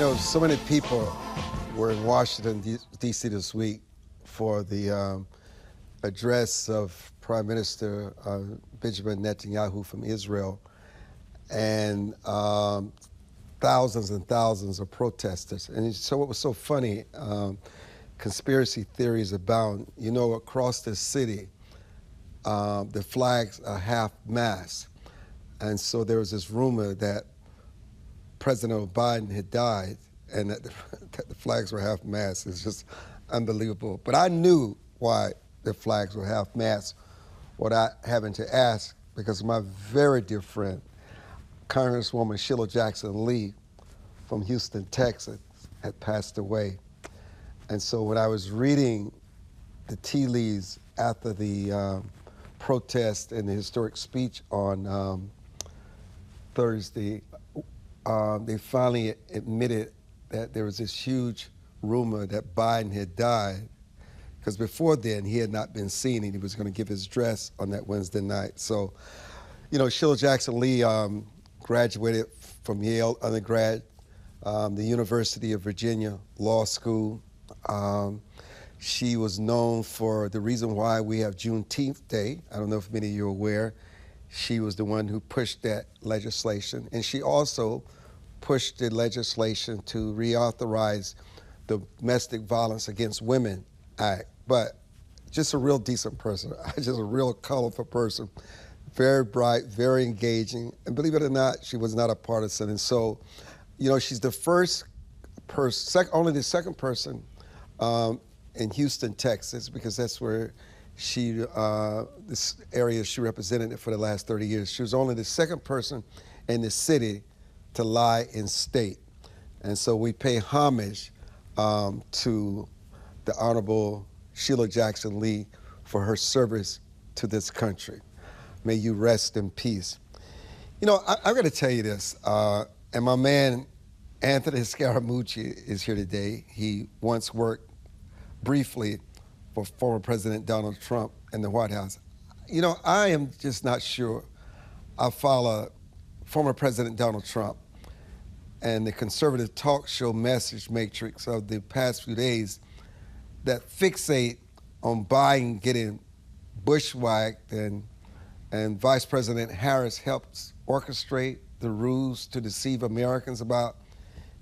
So many people were in Washington, D.C. this week for the address of Prime Minister Benjamin Netanyahu from Israel, and thousands and thousands of protesters. And so what was so funny, conspiracy theories abound. Across the city, the flags are half-mast. And so there was this rumor that President Biden had died and that the flags were half-mast. It's just unbelievable. But I knew why the flags were half-mast without having to ask, because my very dear friend, Congresswoman Sheila Jackson Lee from Houston, Texas, had passed away. And so when I was reading the tea leaves after the protest and the historic speech on Thursday, they finally admitted that there was this huge rumor that Biden had died, because before then he had not been seen and he was going to give his address on that Wednesday night. So, Sheila Jackson Lee graduated from Yale undergrad, the University of Virginia Law School. She was known for the reason why we have Juneteenth Day. I don't know if many of you are aware. She was the one who pushed that legislation, and she also pushed the legislation to reauthorize the Domestic Violence Against Women Act. But just a real decent person, just a real colorful person, very bright, very engaging, and believe it or not, she was not a partisan. And so, she's the first person, only the second person in Houston, Texas, because that's where this area she represented for the last 30 years. She was only the second person in the city to lie in state. And so we pay homage to the Honorable Sheila Jackson Lee for her service to this country. May you rest in peace. I've got to tell you this, and my man Anthony SCARAMUCCI is here today. He once worked briefly for former President Donald Trump in the White House. I am just not sure I follow former President Donald Trump and the conservative talk show message matrix of the past few days that fixate on Biden getting bushwhacked, and Vice President Harris helps orchestrate the ruse to deceive Americans about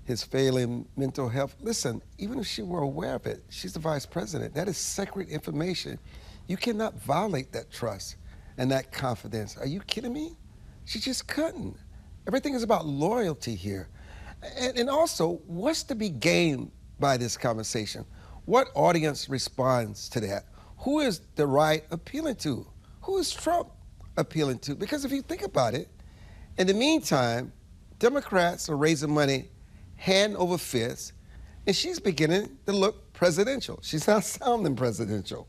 his failing mental health. Listen, even if she were aware of it, she's the vice president. That is sacred information. You cannot violate that trust and that confidence. Are you kidding me? She just couldn't. Everything is about loyalty here. And also, what's to be gained by this conversation? What audience responds to that? Who is the right appealing to? Who is Trump appealing to? Because if you think about it, in the meantime, Democrats are raising money hand over fist, and she's beginning to look presidential. She's not sounding presidential,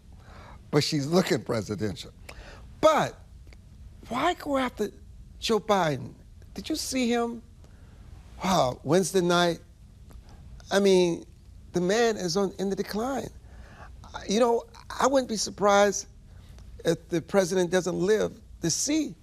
but she's looking presidential. But why go after Joe Biden? Did you see him? Wow, Wednesday night. I mean, the man is in the decline. I wouldn't be surprised if the president doesn't live to see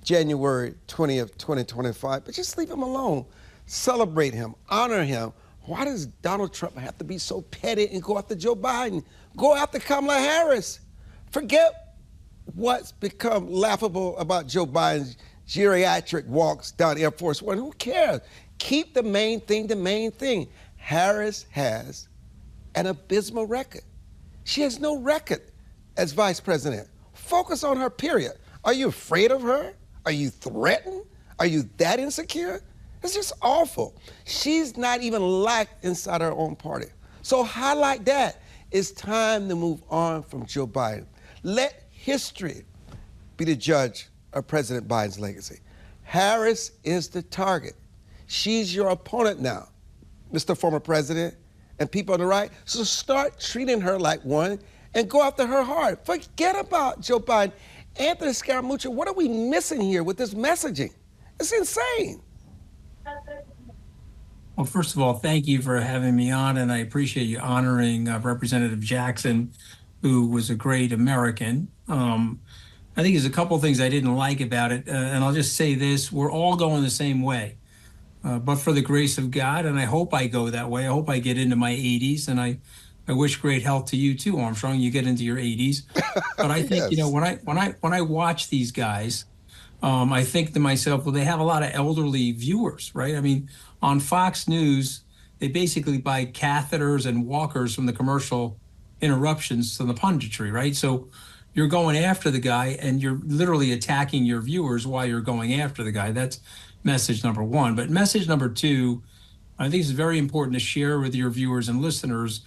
January 20th, 2025, but just leave him alone. Celebrate him, honor him. Why does Donald Trump have to be so petty and go after Joe Biden? Go after Kamala Harris. Forget what's become laughable about Joe Biden's geriatric walks down Air Force One. Who cares? Keep the main thing the main thing. Harris has an abysmal record. She has no record as vice president. Focus on her, period. Are you afraid of her? Are you threatened? Are you that insecure? It's just awful. She's not even liked inside her own party. So highlight that. It's time to move on from Joe Biden. Let history be the judge of President Biden's legacy. Harris is the target. She's your opponent now, Mr. Former President, and people on the right. So start treating her like one and go after her hard. Forget about Joe Biden. Anthony SCARAMUCCI, what are we missing here with this messaging? It's insane. Well, first of all, thank you for having me on, and I appreciate you honoring Representative Jackson, who was a great American. I think there's a couple of things I didn't like about it, and I'll just say this: we're all going the same way. but for the grace of God, and I hope I go that way. I hope I get into my 80s, and I wish great health to you too, Armstrong. You get into your 80s, but I think Yes. when I watch these guys, I think to myself, well, they have a lot of elderly viewers, right? I mean, on Fox News, they basically buy catheters and walkers from the commercial interruptions to the punditry, right? So you're going after the guy and you're literally attacking your viewers while you're going after the guy. That's message number one. But message number two, I think it's very important to share with your viewers and listeners.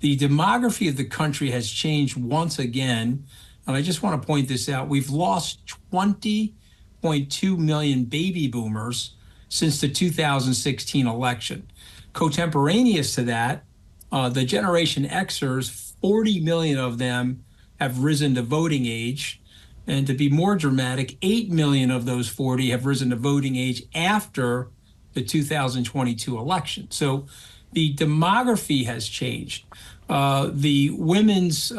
The demography of the country has changed once again. And I just want to point this out. We've lost 20.2 million baby boomers since the 2016 election. Contemporaneous to that, the Generation Xers, 40 million of them have risen to voting age. And to be more dramatic, 8 million of those 40 have risen to voting age after the 2022 election. So the demography has changed. The women's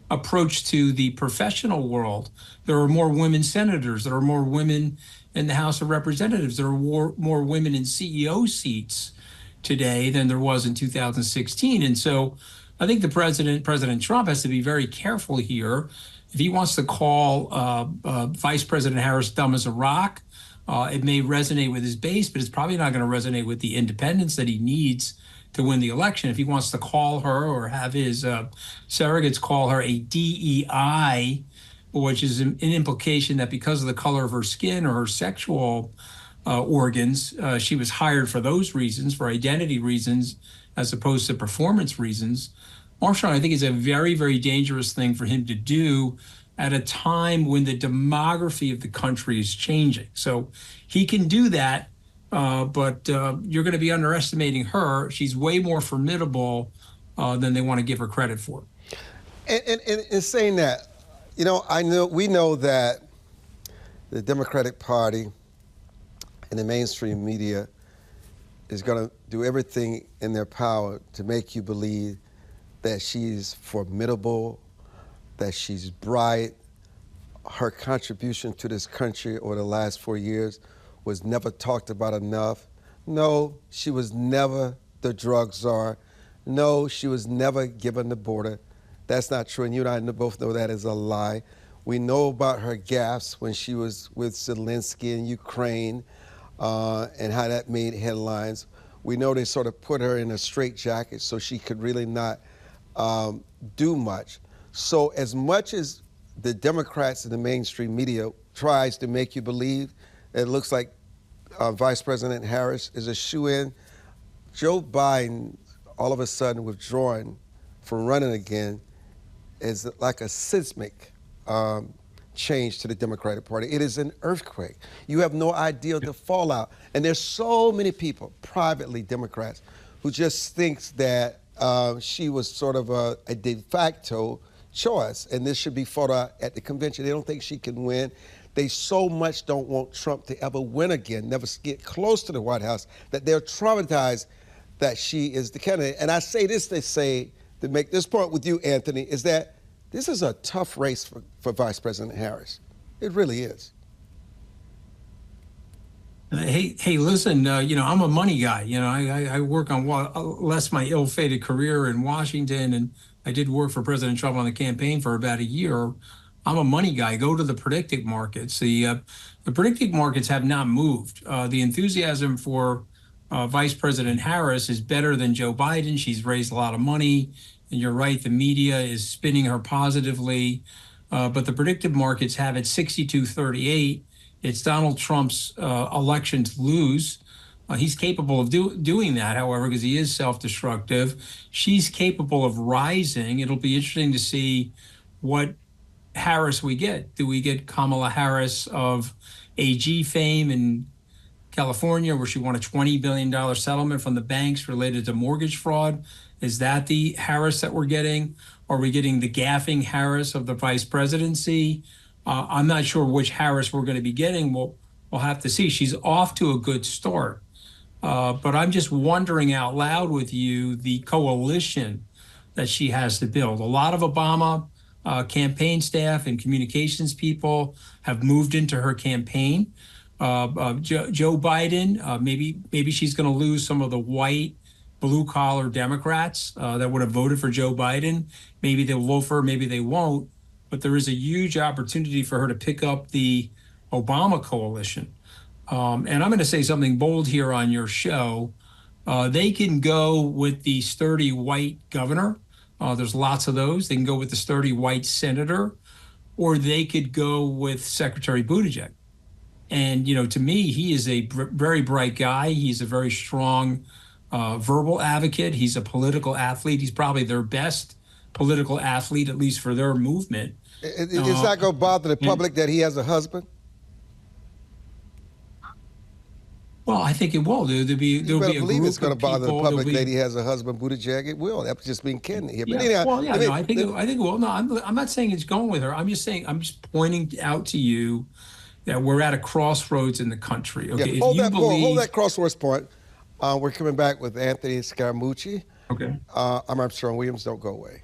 approach to the professional world, there are more women senators, there are more women in the House of Representatives, there are more women in CEO seats today than there was in 2016. And so I think President Trump, has to be very careful here. If he wants to call Vice President Harris dumb as a rock, it may resonate with his base, but it's probably not going to resonate with the independents that he needs to win the election. If he wants to call her or have his surrogates call her a DEI, which is an implication that because of the color of her skin or her sexual organs, she was hired for those reasons, for identity reasons, as opposed to performance reasons. Armstrong, I think, is a very, very dangerous thing for him to do at a time when the demography of the country is changing. So he can do that, but you're going to be underestimating her. She's way more formidable than they want to give her credit for. And in saying that, we know that the Democratic Party and the mainstream media is going to do everything in their power to make you believe that she's formidable, that she's bright. Her contribution to this country over the last 4 years was never talked about enough. No, she was never the drug czar. No, she was never given the border. That's not true, and you and I both know that is a lie. We know about her gaffes when she was with Zelensky in Ukraine and how that made headlines. We know they sort of put her in a straitjacket so she could really not do much. So as much as the Democrats and the mainstream media tries to make you believe it looks like Vice President Harris is a shoo-in, Joe Biden all of a sudden withdrawing from running again is like a seismic change to the Democratic Party. It is an earthquake. You have no idea the fallout. And there's so many people, privately Democrats, who just thinks that she was sort of a de facto choice, and this should be fought out at the convention. They don't think she can win. They so much don't want Trump to ever win again, never get close to the White House, that they're traumatized that she is the candidate. And I say this, to make this point with you, Anthony, is that this is a tough race for Vice President Harris. It really is. Hey, listen, I'm a money guy. I work on less my ill-fated career in Washington, and I did work for President Trump on the campaign for about a year. I'm a money guy. Go to the predictive markets. The predictive markets have not moved. The enthusiasm for Vice President Harris is better than Joe Biden. She's raised a lot of money, and you're right, the media is spinning her positively. But the predictive markets have it 62-38. It's Donald Trump's election to lose. He's capable of doing that, however, because he is self-destructive. She's capable of rising. It'll be interesting to see what Harris we get. Do we get Kamala Harris of AG fame in California, where she won a $20 billion settlement from the banks related to mortgage fraud? Is that the Harris that we're getting? Are we getting the gaffing Harris of the vice presidency? I'm not sure which Harris we're going to be getting. We'll have to see. She's off to a good start. But I'm just wondering out loud with you the coalition that she has to build. A lot of Obama campaign staff and communications people have moved into her campaign. Joe Biden, maybe she's going to lose some of the white, blue-collar Democrats that would have voted for Joe Biden. Maybe they'll vote for her, maybe they won't. But there is a huge opportunity for her to pick up the Obama coalition. And I'm going to say something bold here on your show. They can go with the sturdy white governor. There's lots of those. They can go with the sturdy white senator, or they could go with Secretary Buttigieg. And, to me, he is a very bright guy. He's a very strong verbal advocate. He's a political athlete. He's probably their best political athlete, at least for their movement. It's not going to bother the public that he has a husband? Well, I think it will. There'll be a believe group it's going to bother the public that he be, has a husband, Buttigieg. It will. That's just being kidding here. But yeah. anyhow, Well, yeah, no, I think it will. No, I'm not saying it's going with her. I'm just pointing out to you that we're at a crossroads in the country. Okay, yeah, hold that crossroads point. We're coming back with Anthony SCARAMUCCI. Okay. I'm Armstrong Williams. Don't go away.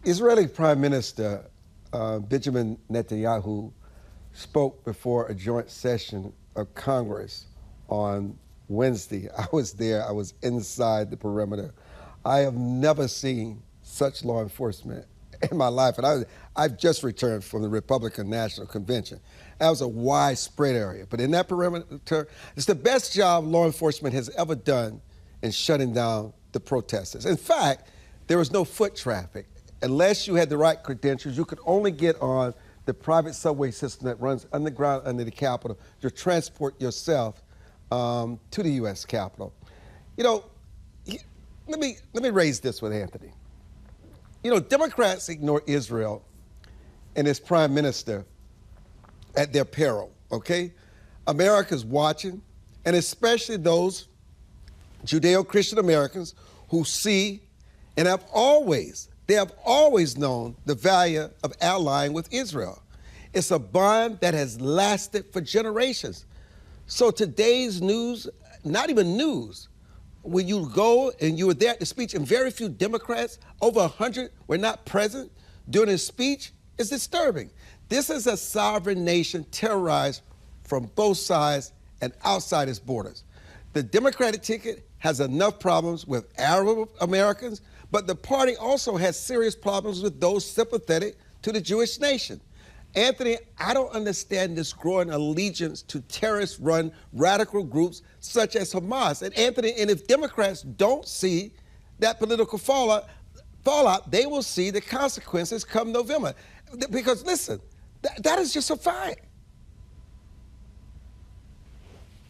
Israeli Prime Minister Benjamin Netanyahu spoke before a joint session of Congress on Wednesday. I was there. I was inside the perimeter. I have never seen such law enforcement in my life. And I've just returned from the Republican National Convention. That was a widespread area. But in that perimeter, it's the best job law enforcement has ever done in shutting down the protesters. In fact, there was no foot traffic. Unless you had the right credentials, you could only get on the private subway system that runs underground under the Capitol to transport yourself to the U.S. Capitol. Let me raise this with Anthony. Democrats ignore Israel and its prime minister at their peril, okay? America's watching, and especially those Judeo-Christian Americans who see and have always known the value of allying with Israel. It's a bond that has lasted for generations. So today's news, not even news, when you go and you were there at the speech, and very few Democrats, over 100, were not present during his speech, is disturbing. This is a sovereign nation terrorized from both sides and outside its borders. The Democratic ticket has enough problems with Arab Americans, but the party also has serious problems with those sympathetic to the Jewish nation. Anthony, I don't understand this growing allegiance to terrorist-run radical groups such as Hamas. And Anthony, and if Democrats don't see that political fallout, they will see the consequences come November. Because listen, that is just a fact.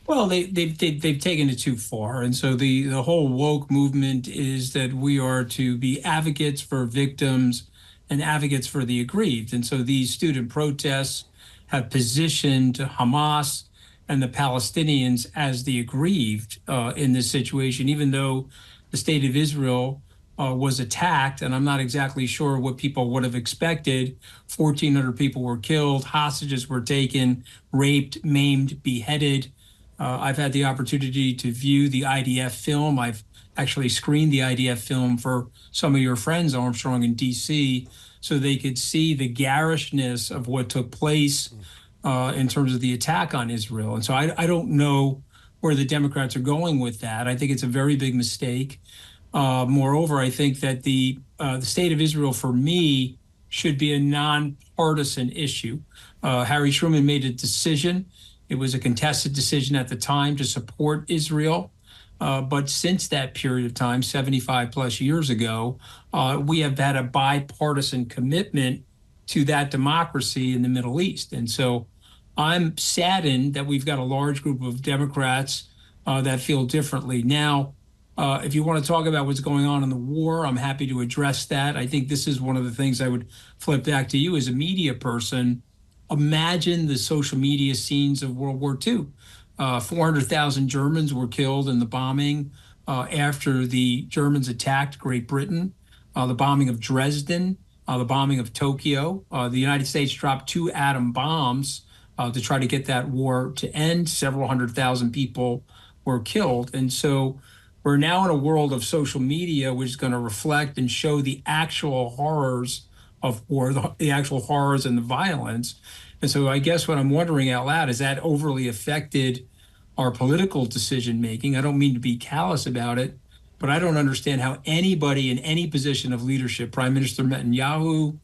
Well, they've taken it too far. And so the whole woke movement is that we are to be advocates for victims and advocates for the aggrieved. And so these student protests have positioned Hamas and the Palestinians as the aggrieved in this situation, even though the state of Israel was attacked. And I'm not exactly sure what people would have expected. 1,400 people were killed, hostages were taken, raped, maimed, beheaded. I've had the opportunity to view the IDF film. I've actually screened the IDF film for some of your friends, Armstrong, in D.C., so they could see the garishness of what took place in terms of the attack on Israel. And so I don't know where the Democrats are going with that. I think it's a very big mistake. Moreover, I think that the state of Israel, for me, should be a nonpartisan issue. Harry Truman made a decision. It was a contested decision at the time to support Israel. But since that period of time, 75 plus years ago, we have had a bipartisan commitment to that democracy in the Middle East. And so I'm saddened that we've got a large group of Democrats that feel differently. Now, If you want to talk about what's going on in the war, I'm happy to address that. I think this is one of the things I would flip back to you as a media person. Imagine the social media scenes of World War II. 400,000 Germans were killed in the bombing after the Germans attacked Great Britain, the bombing of Dresden, the bombing of Tokyo. The United States dropped 2 atom bombs to try to get that war to end. Several 100,000 people were killed. And so we're now in a world of social media, which is going to reflect and show the actual horrors of war, the actual horrors and the violence. And so I guess what I'm wondering out loud is that overly affected our political decision making. I don't mean to be callous about it, but I don't understand how anybody in any position of leadership, Prime Minister Netanyahu,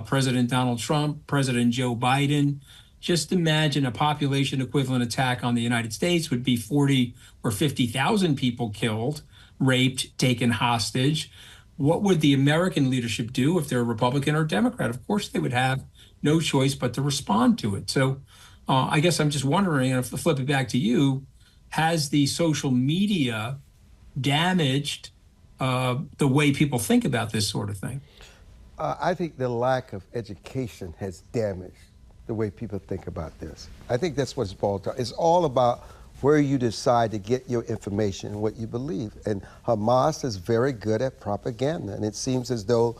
President Donald Trump, President Joe Biden, just imagine a population equivalent attack on the United States would be 40 or 50,000 people killed, raped, taken hostage. What would the American leadership do if they're a Republican or Democrat? Of course, they would have no choice but to respond to it. So I guess I'm just wondering, and if I flip it back to you, has the social media damaged the way people think about this sort of thing? I think the lack of education has damaged the way people think about this. I think that's what it's boiled down. It's all about where you decide to get your information and what you believe. And Hamas is very good at propaganda. And it seems as though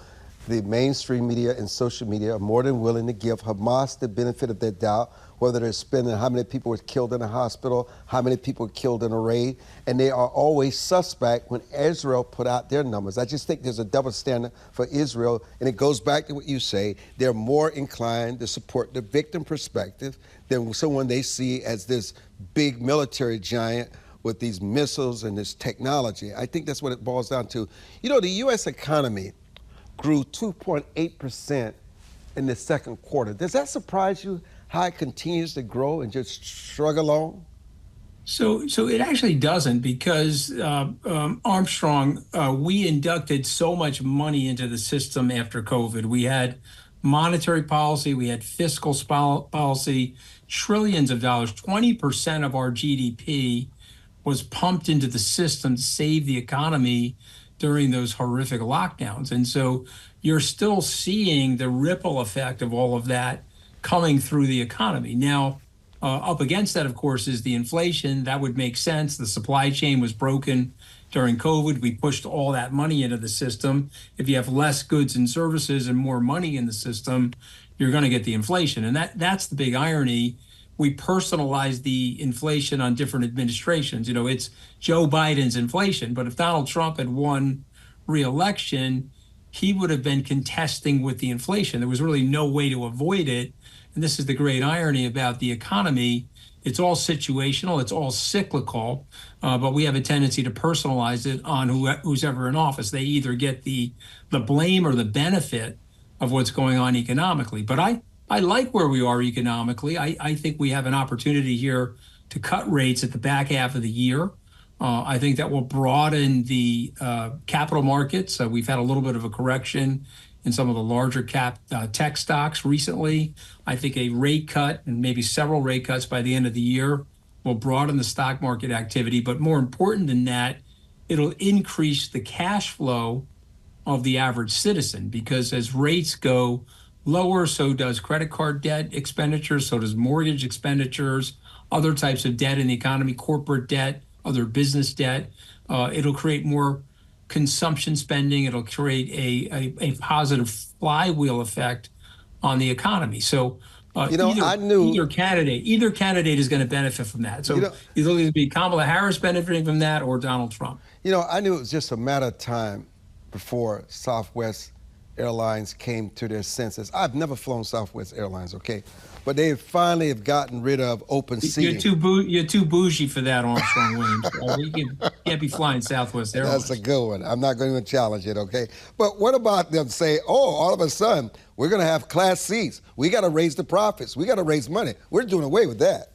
the mainstream media and social media are more than willing to give Hamas the benefit of their doubt, whether they're spending how many people were killed in a hospital, how many people were killed in a raid, and they are always suspect when Israel put out their numbers. I just think there's a double standard for Israel, and it goes back to what you say. They're more inclined to support the victim perspective than someone they see as this big military giant with these missiles and this technology. I think that's what it boils down to. You know, the U.S. economy grew 2.8% in the second quarter. Does that surprise you, how it continues to grow and just shrug along? So it actually doesn't, because Armstrong, we inducted so much money into the system after COVID. We had monetary policy, we had fiscal policy, trillions of dollars, 20% of our GDP was pumped into the system to save the economy during those horrific lockdowns. And so you're still seeing the ripple effect of all of that coming through the economy. Now, up against that, of course, is the inflation. That would make sense. The supply chain was broken during COVID. We pushed all that money into the system. If you have less goods and services and more money in the system, you're going to get the inflation. And that's the big irony. We personalize the inflation on different administrations. You know, it's Joe Biden's inflation. But if Donald Trump had won re-election, he would have been contesting with the inflation. There was really no way to avoid it. And this is the great irony about the economy. It's all situational, it's all cyclical, but we have a tendency to personalize it on who's ever in office. They either get the blame or the benefit of what's going on economically. But I like where we are economically. I think we have an opportunity here to cut rates at the back half of the year. I think that will broaden the capital markets. We've had a little bit of a correction in some of the larger cap tech stocks recently. I think a rate cut and maybe several rate cuts by the end of the year will broaden the stock market activity. But more important than that, it'll increase the cash flow of the average citizen, because as rates go lower, so does credit card debt expenditures, so does mortgage expenditures, other types of debt in the economy, corporate debt, other business debt. It'll create more consumption spending. It'll create a positive flywheel effect on the economy. So either candidate is going to benefit from that. So it'll be Kamala Harris benefiting from that or Donald Trump. You know, I knew it was just a matter of time before Southwest Airlines came to their senses. I've never flown Southwest Airlines, okay? But they finally have gotten rid of open seating. You're too bougie for that, Armstrong Williams. You can't be flying Southwest Airlines. That's a good one. I'm not going to even challenge it, okay? But what about them say, oh, all of a sudden, we're going to have class seats. We got to raise the profits. We got to raise money. We're doing away with that.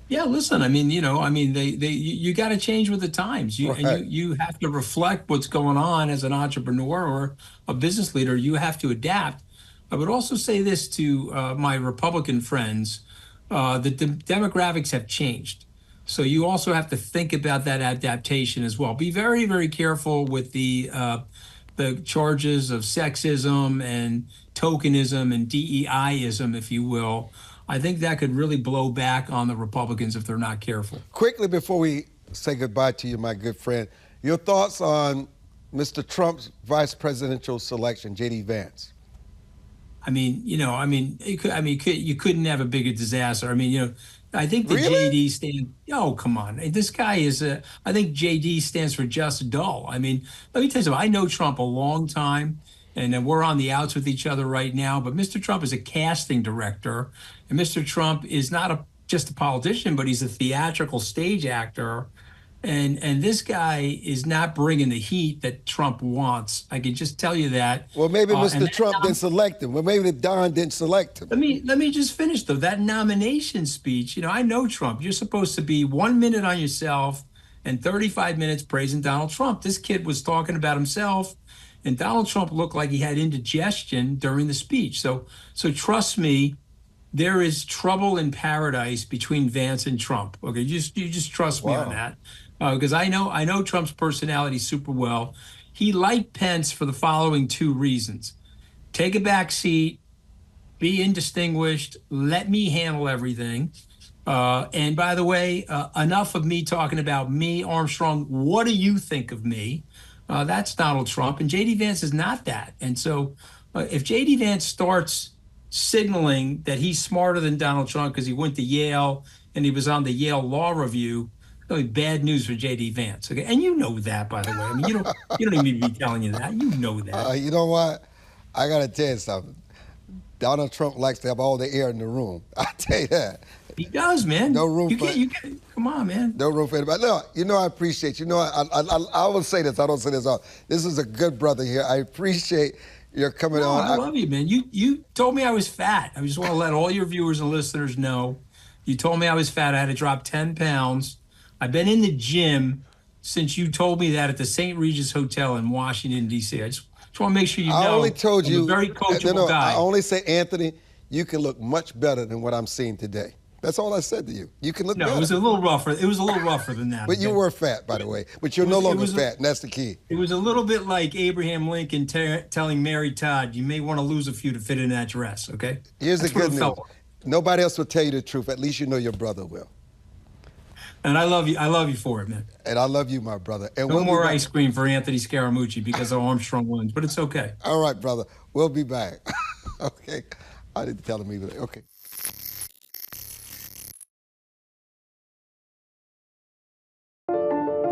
Yeah, listen, you got to change with the times. You have to reflect what's going on as an entrepreneur or a business leader. You have to adapt. I would also say this to my Republican friends, that the demographics have changed. So you also have to think about that adaptation as well. Be very, very careful with the charges of sexism and tokenism and DEIism, if you will. I think that could really blow back on the Republicans if they're not careful. Quickly, before we say goodbye to you, my good friend, your thoughts on Mr. Trump's vice presidential selection, J.D. Vance? You couldn't have a bigger disaster. I think the Really? JD stand. Oh, come on, this guy is. I think JD stands for just dull. Let me tell you something. I know Trump a long time, and we're on the outs with each other right now. But Mr. Trump is a casting director, and Mr. Trump is not just a politician, but he's a theatrical stage actor. And this guy is not bringing the heat that Trump wants. I can just tell you that. Well, maybe And Mr. that Trump didn't select him. Well, maybe Don didn't select him. let me just finish though. That nomination speech, I know Trump. You're supposed to be 1 minute on yourself and 35 minutes praising Donald Trump. This kid was talking about himself, and Donald Trump looked like he had indigestion during the speech. So trust me, there is trouble in paradise between Vance and Trump. Okay, you just trust me on that, because I know Trump's personality super well. He liked Pence for the following two reasons: take a back seat, be indistinguished, let me handle everything. And by the way, enough of me talking about me, Armstrong. What do you think of me? That's Donald Trump, and J.D. Vance is not that. And so, if J.D. Vance starts signaling that he's smarter than Donald Trump because he went to Yale and he was on the Yale Law Review, really bad news for J.D. Vance. Okay, and you know that, by the way. You don't even need me telling you that. You know that. You know what? I got to tell you something. Donald Trump likes to have all the air in the room. I tell you that. He does, man. No room for. Come on, man. No room for anybody. No, I appreciate you. I will say this. I don't say this all. This is a good brother here. I appreciate your coming on. I love you, man. You told me I was fat. I just want to let all your viewers and listeners know. You told me I was fat. I had to drop 10 pounds. I've been in the gym since you told me that at the St. Regis Hotel in Washington, D.C. I just want to make sure you know. I only told you. I'm a very coachable guy. I only say, Anthony, you can look much better than what I'm seeing today. That's all I said to you. You can look better. No, it was a little rougher. It was a little rougher than that. But you were fat, by the way. But you're no longer fat, and that's the key. It was a little bit like Abraham Lincoln telling Mary Todd, you may want to lose a few to fit in that dress, okay? Here's the good news. Nobody else will tell you the truth. At least you know your brother will. And I love you. I love you for it, man. And I love you, my brother. And no more ice cream for Anthony Scaramucci because of Armstrong wins, but it's okay. All right, brother. We'll be back. Okay. I didn't tell him either. Okay.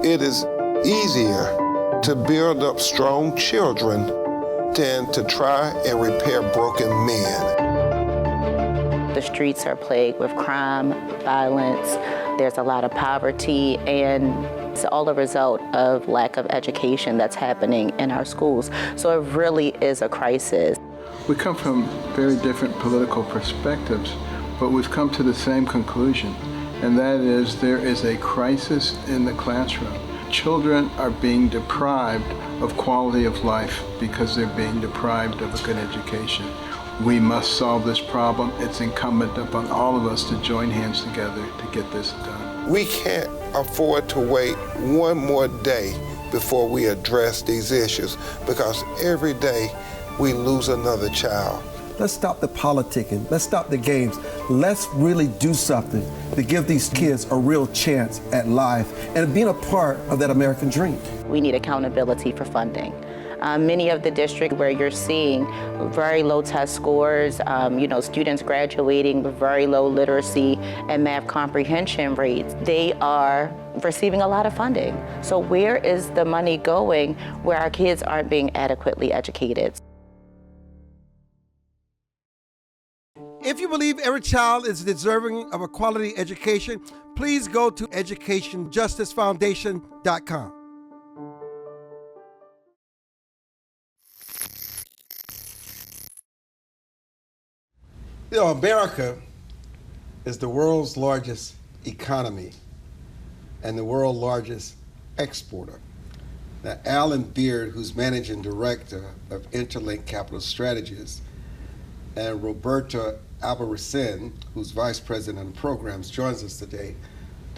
It is easier to build up strong children than to try and repair broken men. The streets are plagued with crime, violence. There's a lot of poverty, and it's all a result of lack of education that's happening in our schools. So it really is a crisis. We come from very different political perspectives, but we've come to the same conclusion, and that is there is a crisis in the classroom. Children are being deprived of quality of life because they're being deprived of a good education. We must solve this problem. It's incumbent upon all of us to join hands together to get this done. We can't afford to wait one more day before we address these issues, because every day we lose another child. Let's stop the politicking. Let's stop the games. Let's really do something to give these kids a real chance at life and being a part of that American dream. We need accountability for funding. Many of the districts where you're seeing very low test scores, students graduating with very low literacy and math comprehension rates, they are receiving a lot of funding. So where is the money going where our kids aren't being adequately educated? If you believe every child is deserving of a quality education, please go to educationjusticefoundation.com. America is the world's largest economy and the world's largest exporter. Now, Alan Beard, who's managing director of Interlink Capital Strategies, and Roberto ALBARRACIN, who's vice president of programs, joins us today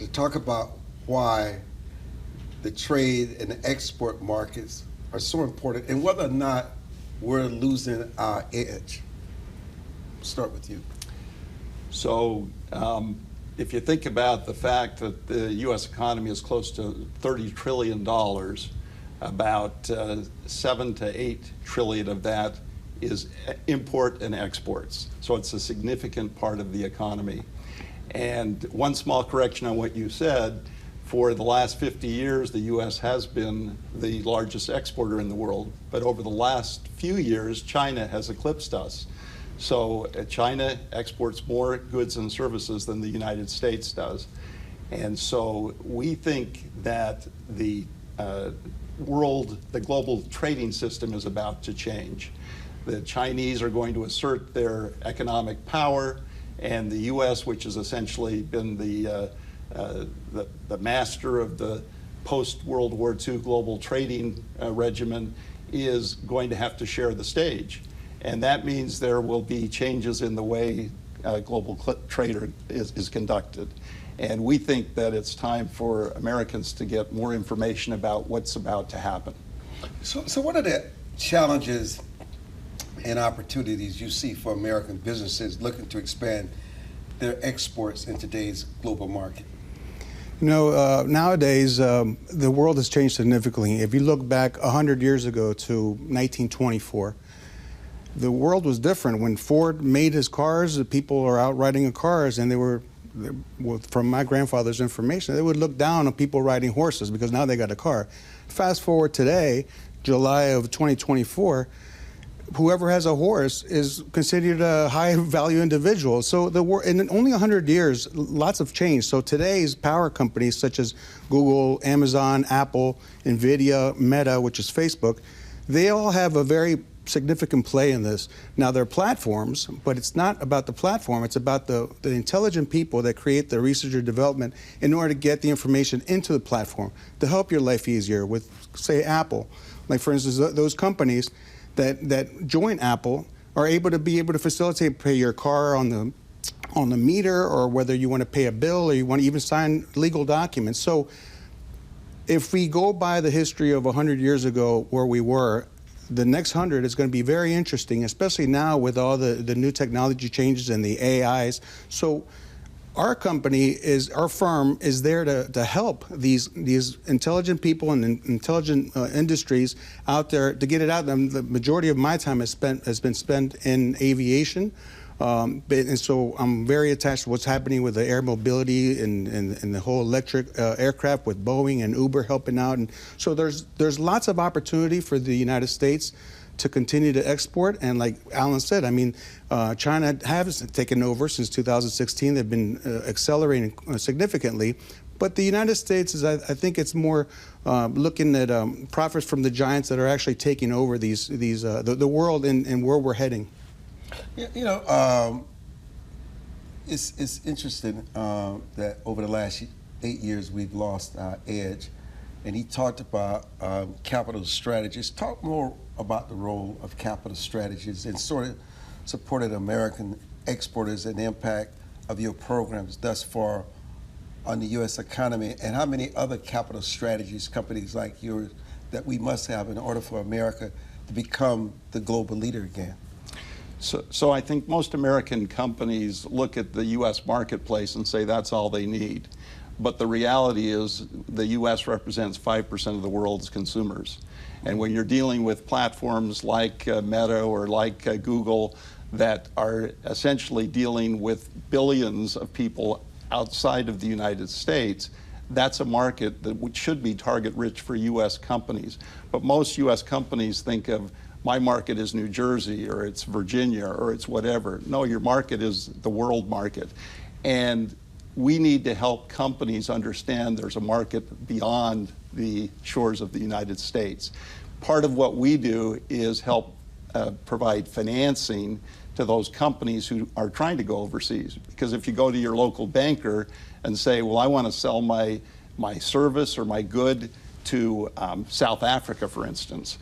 to talk about why the trade and the export markets are so important and whether or not we're losing our edge. Start with you. So if you think about the fact that the U.S. economy is close to $30 trillion, about 7 to 8 trillion of that is import and exports. So it's a significant part of the economy. And one small correction on what you said, for the last 50 years, the U.S. has been the largest exporter in the world. But over the last few years, China has eclipsed us. So China exports more goods and services than the United States does. And so we think that the global trading system is about to change. The Chinese are going to assert their economic power, and the U.S., which has essentially been the master of the post-World War II global trading regimen, is going to have to share the stage. And that means there will be changes in the way global trade is conducted. And we think that it's time for Americans to get more information about what's about to happen. So what are the challenges and opportunities you see for American businesses looking to expand their exports in today's global market? You know, nowadays, the world has changed significantly. If you look back 100 years ago to 1924, the world was different. When Ford made his cars, the people are out riding in cars, and they were, from my grandfather's information, they would look down on people riding horses because now they got a car. Fast forward today, July of 2024, whoever has a horse is considered a high-value individual. So in only 100 years, lots have changed. So today's power companies such as Google, Amazon, Apple, NVIDIA, Meta, which is Facebook, they all have a very significant play in this. Now, they're platforms, but it's not about the platform. It's about the intelligent people that create the research or development in order to get the information into the platform to help your life easier with, say, Apple. Like, for instance, those companies that join Apple are able to facilitate pay your car on the meter, or whether you want to pay a bill or you want to even sign legal documents. So if we go by the history of 100 years ago where we were, the next 100 is going to be very interesting, especially now with all the new technology changes and the AIs. So our firm is there to help these intelligent people and intelligent industries out there to get it out. And the majority of my time has been spent in aviation. And so I'm very attached to what's happening with the air mobility and the whole electric aircraft with Boeing and Uber helping out. And so there's lots of opportunity for the United States to continue to export. And like Alan said, I mean, China has taken over since 2016. They've been accelerating significantly. But the United States is, I think it's more looking at profits from the giants that are actually taking over the world and where we're heading. You know, it's interesting that over the last 8 years we've lost our edge, and he talked about capital strategies. Talk more about the role of capital strategies and sort of supported American exporters and the impact of your programs thus far on the U.S. economy, and how many other capital strategies, companies like yours, that we must have in order for America to become the global leader again. So I think most American companies look at the U.S. marketplace and say that's all they need. But the reality is the U.S. represents 5% of the world's consumers. And when you're dealing with platforms like Meta or like Google that are essentially dealing with billions of people outside of the United States, that's a market that should be target-rich for U.S. companies. But most U.S. companies think of, my market is New Jersey, or it's Virginia, or it's whatever. No, your market is the world market. And we need to help companies understand there's a market beyond the shores of the United States. Part of what we do is help provide financing to those companies who are trying to go overseas. Because if you go to your local banker and say, well, I want to sell my service or my good to South Africa, for instance,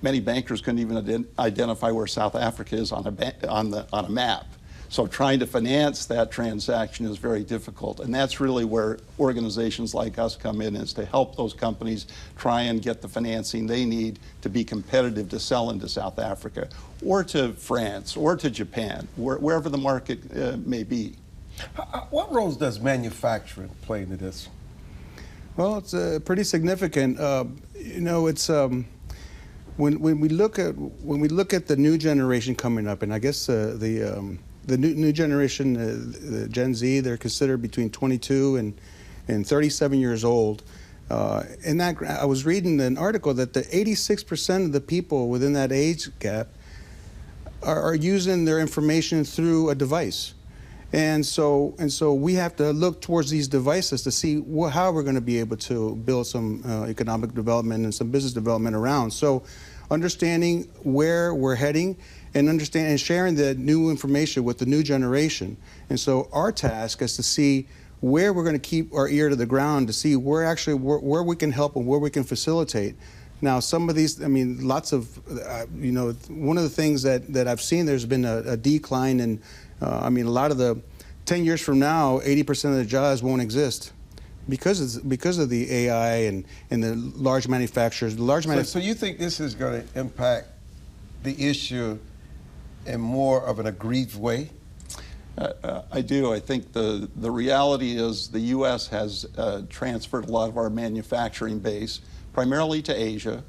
many bankers couldn't even identify where South Africa is on a map. So trying to finance that transaction is very difficult. And that's really where organizations like us come in, is to help those companies try and get the financing they need to be competitive to sell into South Africa or to France or to Japan, wherever the market may be. What roles does manufacturing play into this? Well, it's pretty significant. You know, it's when we look at the new generation coming up, and I guess the new generation, the Gen Z, they're considered between 22 and 37 years old. And that, I was reading an article that the 86% of the people within that age gap are using their information through a device. And so we have to look towards these devices to see how we're going to be able to build some economic development and some business development around. So understanding where we're heading and sharing the new information with the new generation. And so our task is to see where we're going to keep our ear to the ground, to see where we can help and where we can facilitate. Now, some of these, I mean, lots of, you know, one of the things that I've seen, there's been a decline in, I mean, a lot of the, 10 years from now, 80% of the jobs won't exist because of the AI and the large manufacturers. So you think this is going to impact the issue in more of an aggrieved way? I do. I think the reality is the U.S. has transferred a lot of our manufacturing base primarily to Asia,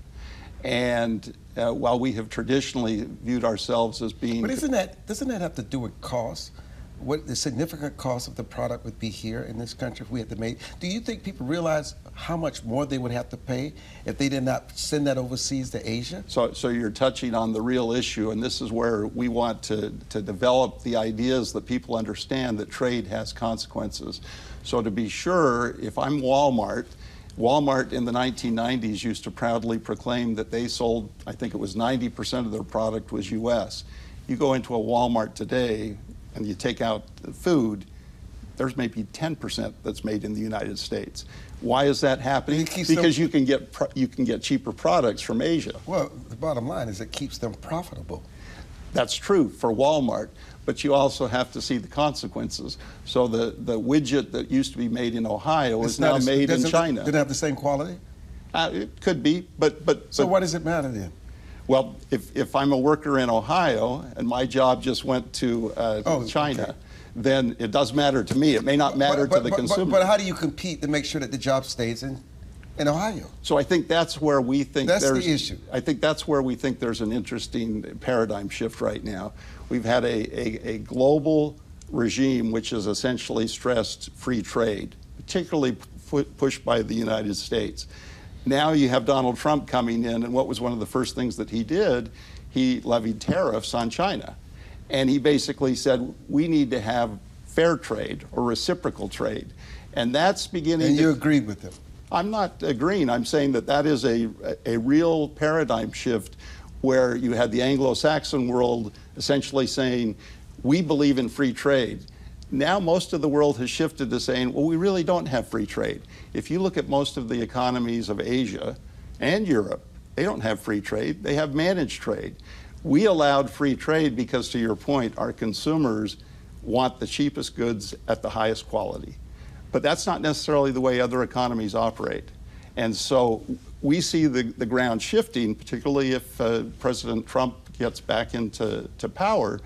and while we have traditionally viewed ourselves as being... But doesn't that have to do with cost? What the significant cost of the product would be here in this country if we had to make? Do you think people realize how much more they would have to pay if they did not send that overseas to Asia? So you're touching on the real issue, and this is where we want to develop the ideas that people understand that trade has consequences. So to be sure, if I'm Walmart in the 1990s used to proudly proclaim that they sold, I think it was 90% of their product was U.S. You go into a Walmart today and you take out the food, there's maybe 10% that's made in the United States. Why is that happening? Because you can get cheaper products from Asia. Well, the bottom line is it keeps them profitable. That's true for Walmart, but you also have to see the consequences. So the widget that used to be made in Ohio is now made in China. Did it have the same quality? It could be, but so what does it matter then? Well, if I'm a worker in Ohio and my job just went to China, okay, then it does matter to me. It may not matter to the consumer. But how do you compete to make sure that the job stays in Ohio? So I think that's where we think that's the issue. I think that's where we think there's an interesting paradigm shift right now. We've had a global regime which has essentially stressed free trade, particularly pushed by the United States. Now you have Donald Trump coming in, and what was one of the first things that he did? He levied tariffs on China. And he basically said, we need to have fair trade or reciprocal trade. And that's beginning And you agree with him? I'm not agreeing. I'm saying that is a real paradigm shift where you had the Anglo-Saxon world essentially saying, we believe in free trade. Now most of the world has shifted to saying, well, we really don't have free trade. If you look at most of the economies of Asia and Europe, they don't have free trade, they have managed trade. We allowed free trade because, to your point, our consumers want the cheapest goods at the highest quality. But that's not necessarily the way other economies operate. And so we see the ground shifting, particularly if President Trump gets back into power,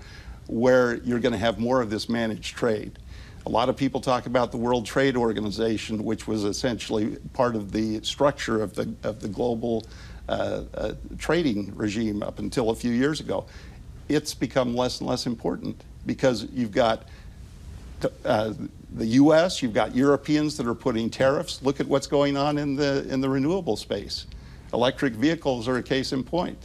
where you're going to have more of this managed trade. A lot of people talk about the World Trade Organization, which was essentially part of the structure of the global trading regime up until a few years ago. It's become less and less important because you've got the U.S., you've got Europeans that are putting tariffs. Look at what's going on in the renewable space. Electric vehicles are a case in point.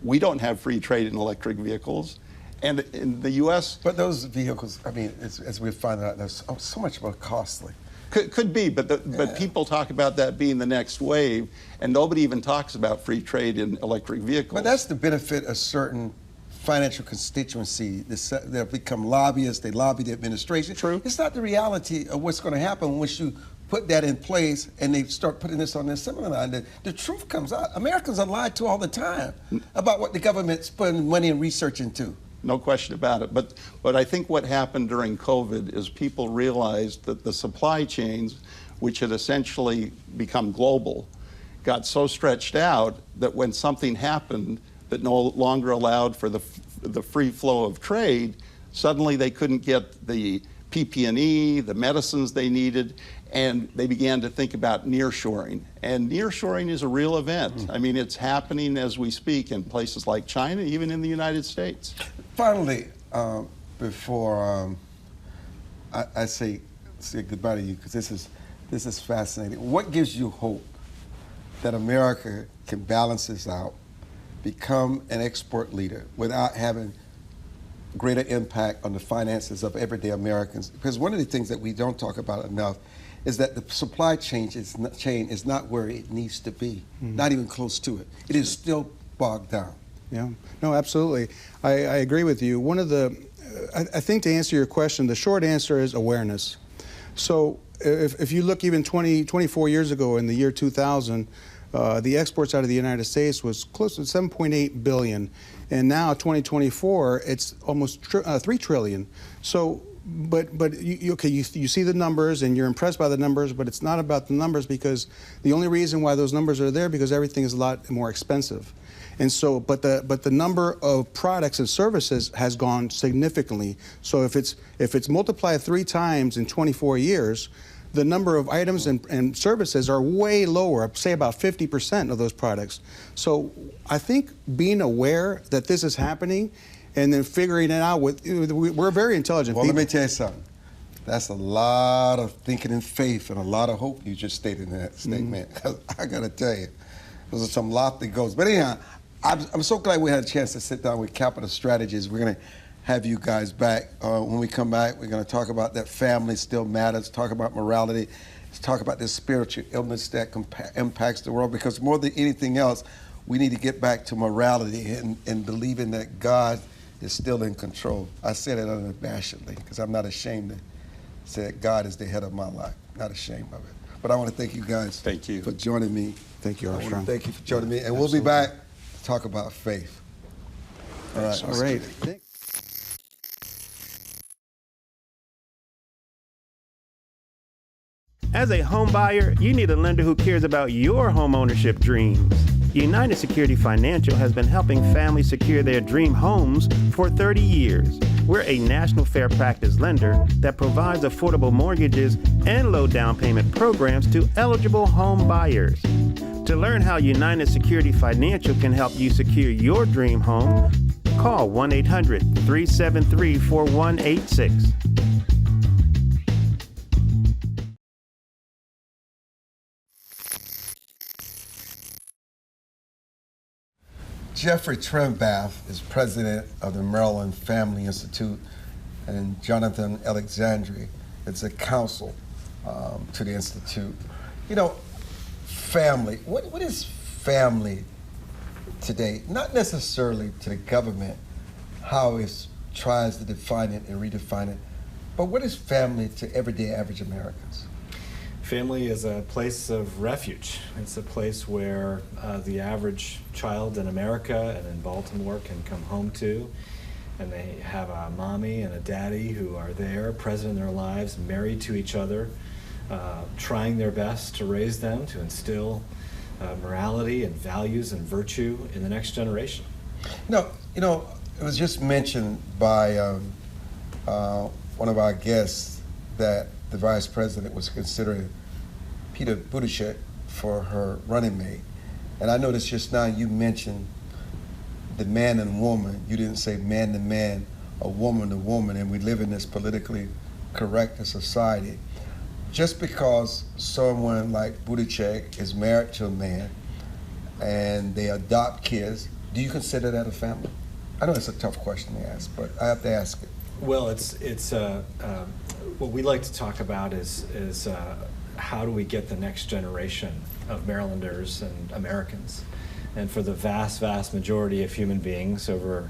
We don't have free trade in electric vehicles. And in the U.S. But those vehicles, I mean, as we find out, they're so much more costly. Could be, but people talk about that being the next wave, and nobody even talks about free trade in electric vehicles. But that's the benefit of certain financial constituency. They become lobbyists, they lobby the administration. True. It's not the reality of what's going to happen once you put that in place and they start putting this on their assembly line. The truth comes out. Americans are lied to all the time about what the government's putting money and research into. No question about it. But I think what happened during COVID is people realized that the supply chains, which had essentially become global, got so stretched out that when something happened that no longer allowed for the free flow of trade, suddenly they couldn't get the PP&E, the medicines they needed, and they began to think about nearshoring. And nearshoring is a real event. I mean, it's happening as we speak in places like China, even in the United States. Finally, before I say goodbye to you, because this is fascinating. What gives you hope that America can balance this out, become an export leader without having greater impact on the finances of everyday Americans? Because one of the things that we don't talk about enough is that the supply chain is not where it needs to be, not even close to it. It is still bogged down. Yeah, no, absolutely. I agree with you. One of the, I think to answer your question, the short answer is awareness. So if you look even 24 years ago in the year 2000, the exports out of the United States was close to 7.8 billion. And now 2024, it's almost 3 trillion. So, but you see the numbers and you're impressed by the numbers, but it's not about the numbers, because the only reason why those numbers are there because everything is a lot more expensive. And so, but the number of products and services has gone significantly. So if it's multiplied 3 times in 24 years, the number of items and services are way lower, say about 50% of those products. So I think being aware that this is happening and then figuring it out, we're very intelligent people. Well, let me tell you something. That's a lot of thinking and faith and a lot of hope you just stated in that statement. Because I got to tell you, there's some lofty goals. But anyhow, I'm so glad we had a chance to sit down with Capital Strategies. We're going to have you guys back. When we come back, we're going to talk about that family still matters, talk about morality, talk about this spiritual illness that impacts the world, because more than anything else, we need to get back to morality and believing that God is still in control. I said it unabashedly because I'm not ashamed to say that God is the head of my life. Not ashamed of it. But I want to thank you guys for joining me. Thank you, Armstrong. I want to thank you for joining me. And we'll be back to talk about faith. All right. All right. As a home buyer, you need a lender who cares about your home ownership dreams. United Security Financial has been helping families secure their dream homes for 30 years. We're a national fair practice lender that provides affordable mortgages and low down payment programs to eligible home buyers. To learn how United Security Financial can help you secure your dream home, call 1-800-373-4186. Jeffrey TRIMBATH is president of the Maryland Family Institute, and Jonathan Alexandre is a counsel to the Institute. You know, family, what is family today? Not necessarily to the government, how it tries to define it and redefine it, but what is family to everyday average Americans? Family is a place of refuge. It's a place where the average child in America and in Baltimore can come home to, and they have a mommy and a daddy who are there, present in their lives, married to each other, trying their best to raise them, to instill morality and values and virtue in the next generation. You know, it was just mentioned by one of our guests that the vice president was considering Peter Buttigieg for her running mate. And I noticed just now you mentioned the man and woman. You didn't say man to man or woman to woman, and we live in this politically correct society. Just because someone like Buttigieg is married to a man and they adopt kids, do you consider that a family? I know it's a tough question to ask, but I have to ask it. Well, it's what we like to talk about is how do we get the next generation of Marylanders and Americans? And for the vast, vast majority of human beings over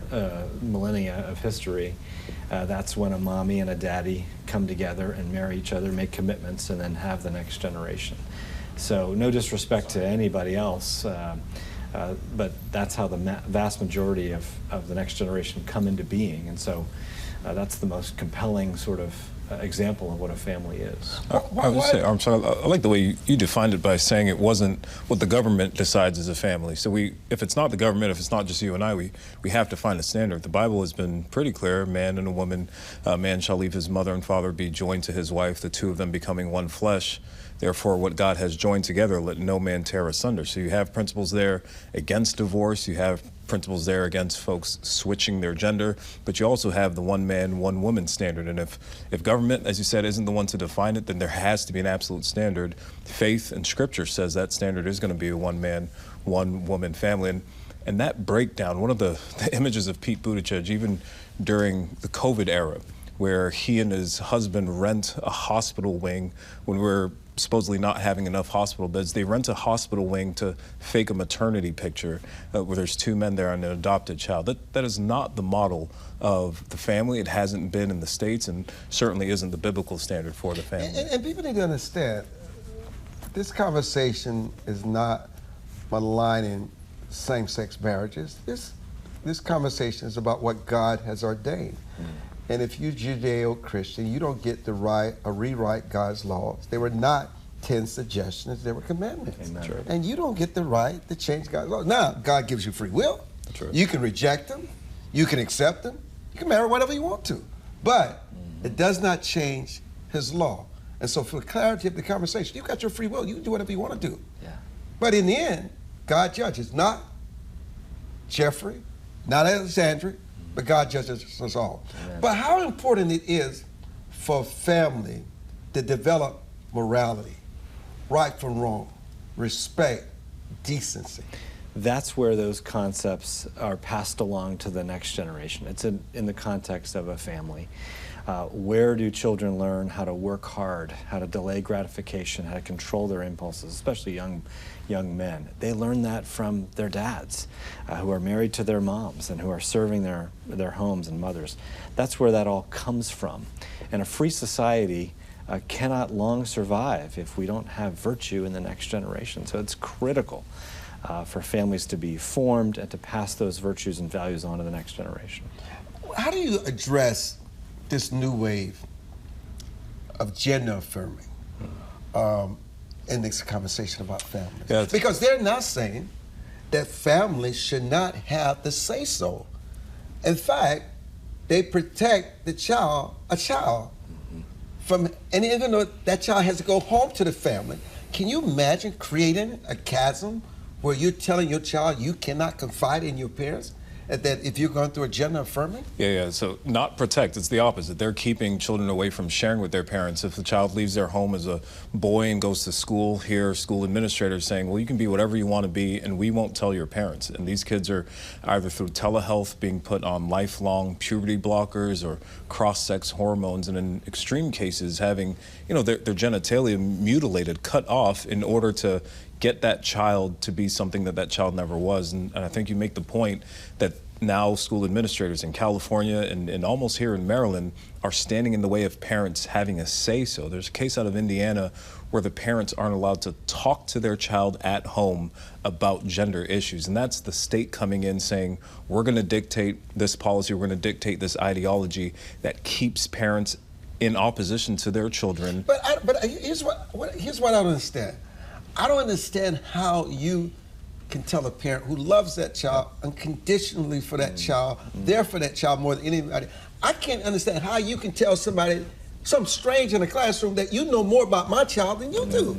millennia of history, that's when a mommy and a daddy come together and marry each other, make commitments, and then have the next generation. So no disrespect to anybody else, but that's how the vast majority of the next generation come into being. And so that's the most compelling sort of example of what a family is. I would say, I'm sorry, I like the way you defined it by saying it wasn't what the government decides as a family. So if it's not the government, if it's not just you and I, we have to find a standard. The Bible has been pretty clear, man and a woman, man shall leave his mother and father, be joined to his wife, the two of them becoming one flesh. Therefore, what God has joined together, let no man tear asunder. So you have principles there against divorce, you have principles there against folks switching their gender, but you also have the one man, one woman standard. And if government, as you said, isn't the one to define it, then there has to be an absolute standard. Faith and scripture says that standard is going to be a one man, one woman family. And that breakdown, one of the images of Pete Buttigieg, even during the COVID era, where he and his husband rent a hospital wing when we're supposedly not having enough hospital beds. They rent a hospital wing to fake a maternity picture where there's two men there and an adopted child. That is not the model of the family. It hasn't been in the States and certainly isn't the biblical standard for the family. And people need to understand, this conversation is not maligning same-sex marriages. This conversation is about what God has ordained. And if you're Judeo-Christian, you don't get to rewrite God's laws. They were not 10 suggestions, they were commandments. Amen. And you don't get the right to change God's laws. Now, God gives you free will. That's right. You can reject them. You can accept them. You can marry whatever you want to. But it does not change his law. And so for the clarity of the conversation, you've got your free will. You can do whatever you want to do. Yeah. But in the end, God judges, not Jeffrey, not Alexandre, but God judges us all. Amen. But how important it is for family to develop morality, right from wrong, respect, decency. That's where those concepts are passed along to the next generation. It's in the context of a family. Where do children learn how to work hard, how to delay gratification, how to control their impulses, especially young men? They learn that from their dads, who are married to their moms and who are serving their homes and mothers. That's where that all comes from. And a free society cannot long survive if we don't have virtue in the next generation. So it's critical for families to be formed and to pass those virtues and values on to the next generation. How do you address this new wave of gender affirming in this conversation about families? Yeah, because they're not saying that families should not have the say-so. In fact, they protect a child from, and even though that child has to go home to the family, can you imagine creating a chasm where you're telling your child you cannot confide in your parents? That if you're going through a gender affirming? Yeah, so not protect, it's the opposite. They're keeping children away from sharing with their parents. If the child leaves their home as a boy and goes to school, here school administrators saying, well, you can be whatever you want to be and we won't tell your parents. And these kids are either through telehealth being put on lifelong puberty blockers or cross-sex hormones, and in extreme cases having, their genitalia mutilated, cut off in order to get that child to be something that child never was. And I think you make the point that now school administrators in California and almost here in Maryland are standing in the way of parents having a say-so. There's a case out of Indiana where the parents aren't allowed to talk to their child at home about gender issues. And that's the state coming in saying, we're going to dictate this policy, we're going to dictate this ideology that keeps parents in opposition to their children. But here's what I don't understand. I don't understand how you can tell a parent who loves that child unconditionally for that child, there for that child more than anybody. I can't understand how you can tell somebody, some stranger in a classroom, that you know more about my child than you do.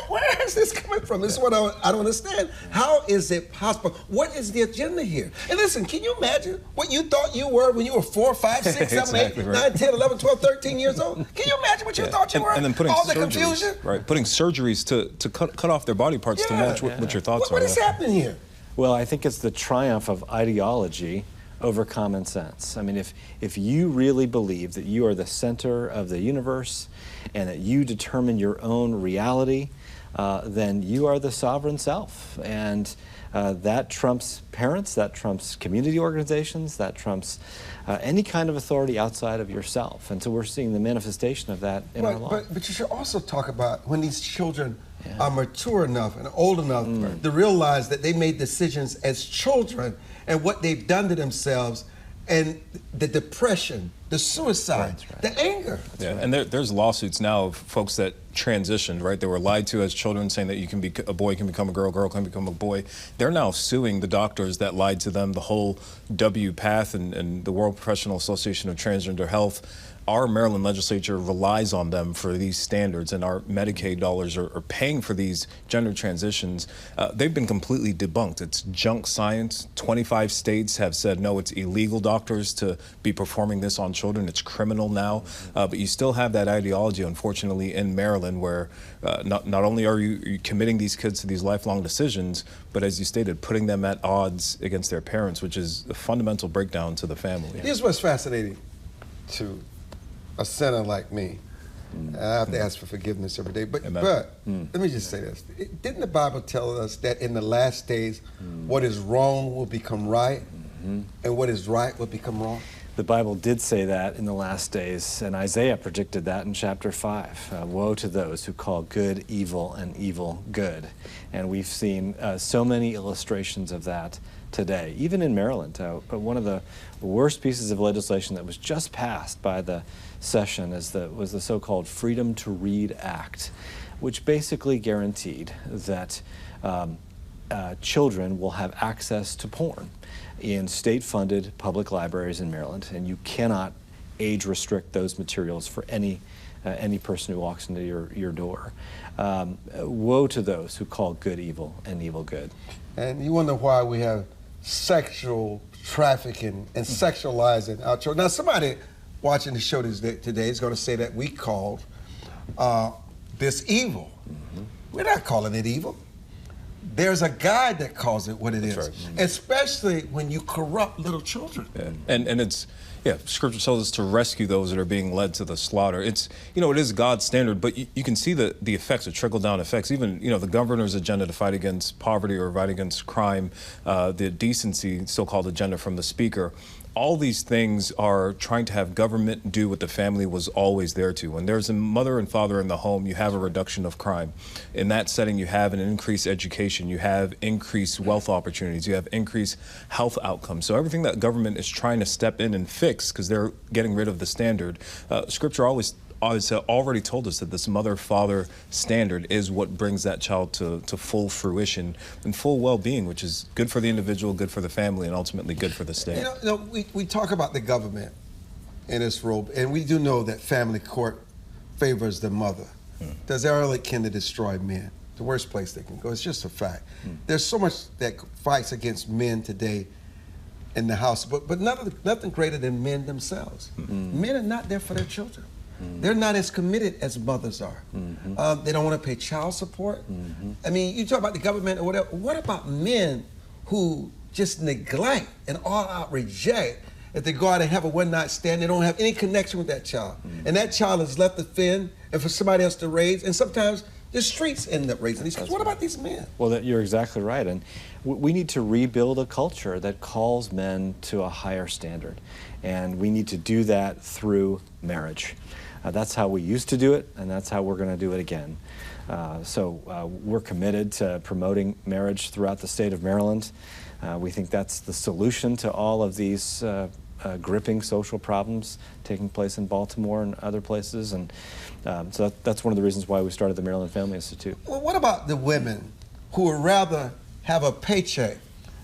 Where is this coming from? This is what I don't understand. How is it possible? What is the agenda here? And listen, can you imagine what you thought you were when you were 4, 5, 6, 7, 8, 9, 10, 11, 12, 13 years old? Can you imagine what you thought you were? And then putting all the surgeries, confusion? right? Putting surgeries to cut off their body parts to match what your thoughts are. What is happening here? Well, I think it's the triumph of ideology over common sense. I mean, if you really believe that you are the center of the universe and that you determine your own reality, then you are the sovereign self. And that trumps parents, that trumps community organizations, that trumps any kind of authority outside of yourself. And so we're seeing the manifestation of that in our law. But you should also talk about when these children are mature enough and old enough to realize that they made decisions as children and what they've done to themselves, and the depression, the suicide, the anger. And there's lawsuits now of folks that transitioned, right? They were lied to as children, saying that you can be a boy can become a girl, girl can become a boy. They're now suing the doctors that lied to them. The whole WPATH and the World Professional Association of Transgender Health. Our Maryland legislature relies on them for these standards, and our Medicaid dollars are paying for these gender transitions. They've been completely debunked. It's junk science. 25 states have said, no, it's illegal, doctors, to be performing this on children. It's criminal now. But you still have that ideology, unfortunately, in Maryland, where not only are you committing these kids to these lifelong decisions, but as you stated, putting them at odds against their parents, which is a fundamental breakdown to the family. Here's what's fascinating to a sinner like me. I have to ask for forgiveness every day. But let me just say this. Didn't the Bible tell us that in the last days, what is wrong will become right, and what is right will become wrong? The Bible did say that in the last days, and Isaiah predicted that in chapter 5. Woe to those who call good evil and evil good. And we've seen so many illustrations of that today, even in Maryland. But one of the worst pieces of legislation that was just passed by the session was the so-called Freedom to Read Act, which basically guaranteed that children will have access to porn in state-funded public libraries in Maryland, and you cannot age restrict those materials for any person who walks into your door. Woe to those who call good evil and evil good. And you wonder why we have sexual trafficking and sexualizing our children. Now, somebody watching the show today is going to say that we called this evil. We're not calling it evil. There's a God that calls it what it is, especially when you corrupt little children. And it's, Scripture tells us to rescue those that are being led to the slaughter. It's, it is God's standard, but you can see the effects, the trickle-down effects. Even, the governor's agenda to fight against poverty or fight against crime, the decency, so-called agenda from the speaker. All these things are trying to have government do what the family was always there to. When there's a mother and father in the home, you have a reduction of crime. In that setting, you have an increased education, you have increased wealth opportunities, you have increased health outcomes. So everything that government is trying to step in and fix, because they're getting rid of the standard, Scripture already told us that this mother-father standard is what brings that child to full fruition and full well-being, which is good for the individual, good for the family, and ultimately good for the state. We talk about the government in this role, and we do know that family court favors the mother. Does they're kin to destroy men, the worst place they can go. It's just a fact. There's so much that fights against men today in the house, but nothing greater than men themselves. Men are not there for their children. They're not as committed as mothers are. They don't want to pay child support. I mean, you talk about the government or whatever. What about men who just neglect and all out reject if they go out and have a one-night stand? They don't have any connection with that child. And that child is left to fend and for somebody else to raise. And sometimes the streets end up raising these kids. What about these men? Well, you're exactly right. And we need to rebuild a culture that calls men to a higher standard. And we need to do that through marriage. That's how we used to do it, and that's how we're going to do it again. So we're committed to promoting marriage throughout the state of Maryland. We think that's the solution to all of these gripping social problems taking place in Baltimore and other places. And so that's one of the reasons why we started the Maryland Family Institute. Well, what about the women who would rather have a paycheck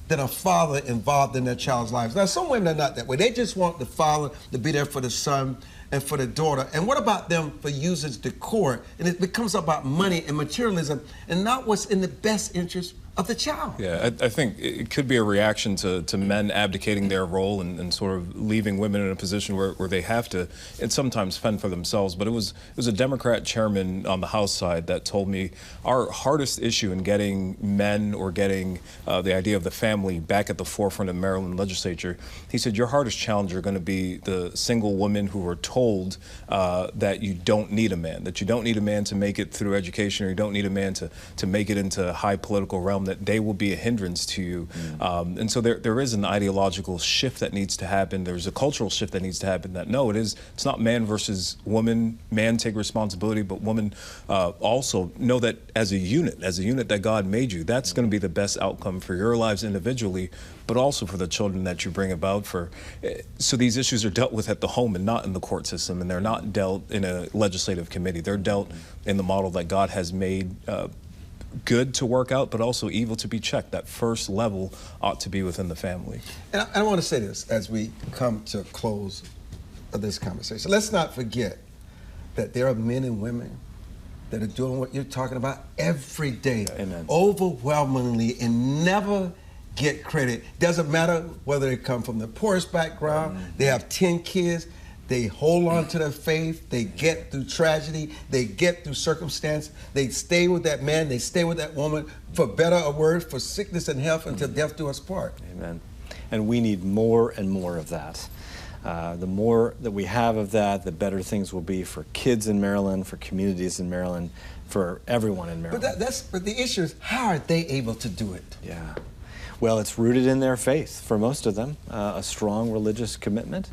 than a father involved in their child's lives? Now, some women are not that way. They just want the father to be there for the son and for the daughter. And what about them for using the court? And it becomes about money and materialism and not what's in the best interest of the child. Yeah, I think it could be a reaction to men abdicating their role and sort of leaving women in a position where they have to, and sometimes fend for themselves. But it was a Democrat chairman on the House side that told me our hardest issue in getting men or getting the idea of the family back at the forefront of the Maryland legislature, he said, your hardest challenge are going to be the single women who are told that you don't need a man, that you don't need a man to make it through education, or you don't need a man to make it into a high political realm, that they will be a hindrance to you. And so there is an ideological shift that needs to happen. There's a cultural shift that needs to happen, that no, it's not man versus woman. Man take responsibility, but woman also know that as a unit that God made you, that's going to be the best outcome for your lives individually, but also for the children that you bring about. So these issues are dealt with at the home and not in the court system, and they're not dealt in a legislative committee. They're dealt in the model that God has made good to work out, but also evil to be checked. That first level ought to be within the family. And I want to say this as we come to a close of this conversation. Let's not forget that there are men and women that are doing what you're talking about every day. Amen. Overwhelmingly, and never get credit. Doesn't matter whether they come from the poorest background, they have 10 kids, they hold on to their faith, they get through tragedy, they get through circumstance, they stay with that man, they stay with that woman, for better or worse, for sickness and health, until death do us part. Amen. And we need more and more of that. The more that we have of that, the better things will be for kids in Maryland, for communities in Maryland, for everyone in Maryland. But the issue is, how are they able to do it? Yeah. Well, it's rooted in their faith, for most of them, a strong religious commitment.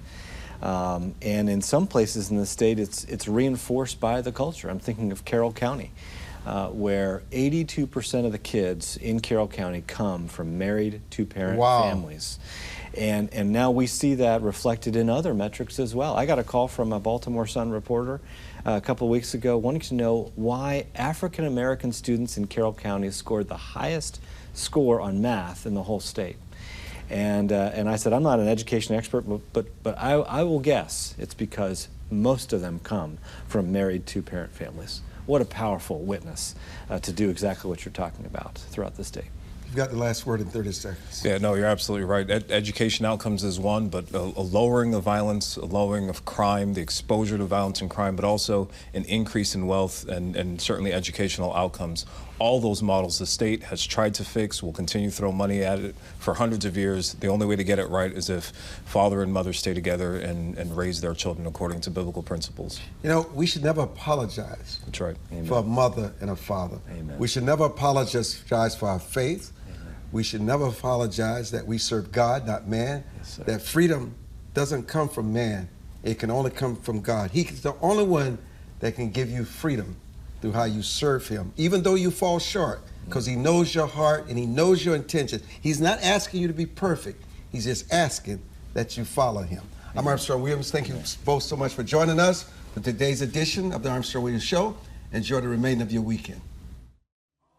And in some places in the state, it's reinforced by the culture. I'm thinking of Carroll County, where 82% of the kids in Carroll County come from married two-parent families. And now we see that reflected in other metrics as well. I got a call from a Baltimore Sun reporter a couple of weeks ago wanting to know why African-American students in Carroll County scored the highest score on math in the whole state. And I said, I'm not an education expert, but I will guess it's because most of them come from married two-parent families. What a powerful witness to do exactly what you're talking about throughout the state. You've got the last word in 30 seconds. Yeah, no, you're absolutely right. Education outcomes is one, but a lowering of violence, a lowering of crime, the exposure to violence and crime, but also an increase in wealth and certainly educational outcomes. All those models the state has tried to fix, will continue to throw money at it for hundreds of years. The only way to get it right is if father and mother stay together and raise their children according to biblical principles. You know, we should never apologize. That's right. For a mother and a father. Amen. We should never apologize for our faith. Amen. We should never apologize that we serve God, not man. Yes, that freedom doesn't come from man. It can only come from God. He's the only one that can give you freedom through how you serve him, even though you fall short, because he knows your heart and he knows your intention. He's not asking you to be perfect. He's just asking that you follow him. I'm Armstrong Williams. Thank you both so much for joining us for today's edition of the Armstrong Williams Show. Enjoy the remainder of your weekend.